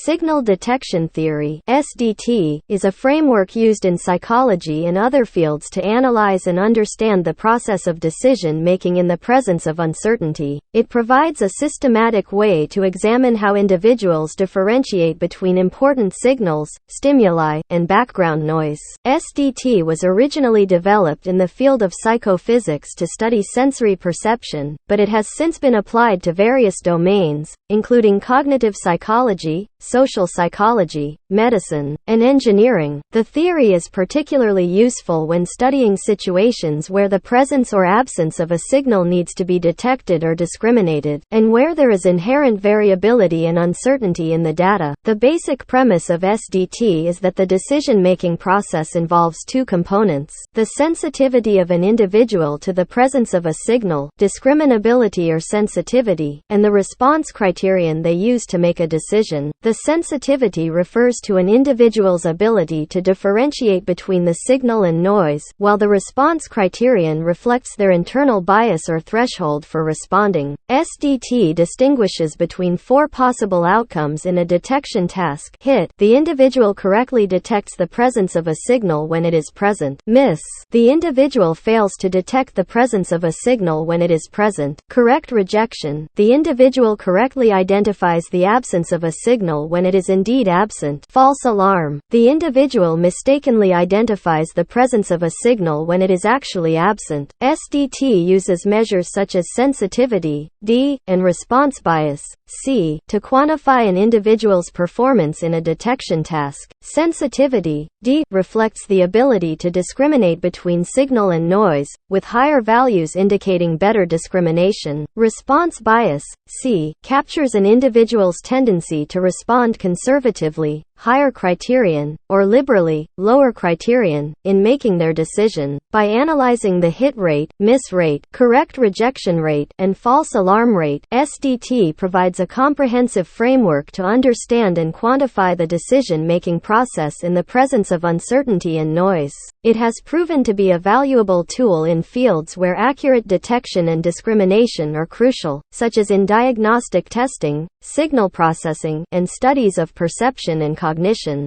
Signal detection theory (SDT) is a framework used in psychology and other fields to analyze and understand the process of decision-making in the presence of uncertainty. It provides a systematic way to examine how individuals differentiate between important signals, stimuli, and background noise. SDT was originally developed in the field of psychophysics to study sensory perception, but it has since been applied to various domains, including cognitive psychology, social psychology, medicine, and engineering. The theory is particularly useful when studying situations where the presence or absence of a signal needs to be detected or discriminated, and where there is inherent variability and uncertainty in the data. The basic premise of SDT is that the decision-making process involves two components: the sensitivity of an individual to the presence of a signal, discriminability or sensitivity, and the response criterion they use to make a decision. The sensitivity refers to an individual's ability to differentiate between the signal and noise, while the response criterion reflects their internal bias or threshold for responding. SDT distinguishes between four possible outcomes in a detection task: hit, the individual correctly detects the presence of a signal when it is present; miss, the individual fails to detect the presence of a signal when it is present; correct rejection, the individual correctly identifies the absence of a signal when it is indeed absent; false alarm, the individual mistakenly identifies the presence of a signal when it is actually absent. SDT uses measures such as sensitivity, D, and response bias, C, to quantify an individual's performance in a detection task. Sensitivity, D, reflects the ability to discriminate between signal and noise, with higher values indicating better discrimination. Response bias, C, captures an individual's tendency to respond conservatively, higher criterion, or liberally, lower criterion, in making their decision. By analyzing the hit rate, miss rate, correct rejection rate, and false alarm rate, SDT provides a comprehensive framework to understand and quantify the decision-making process in the presence of uncertainty and noise. It has proven to be a valuable tool in fields where accurate detection and discrimination are crucial, such as in diagnostic testing, signal processing, and studies of perception and cognition.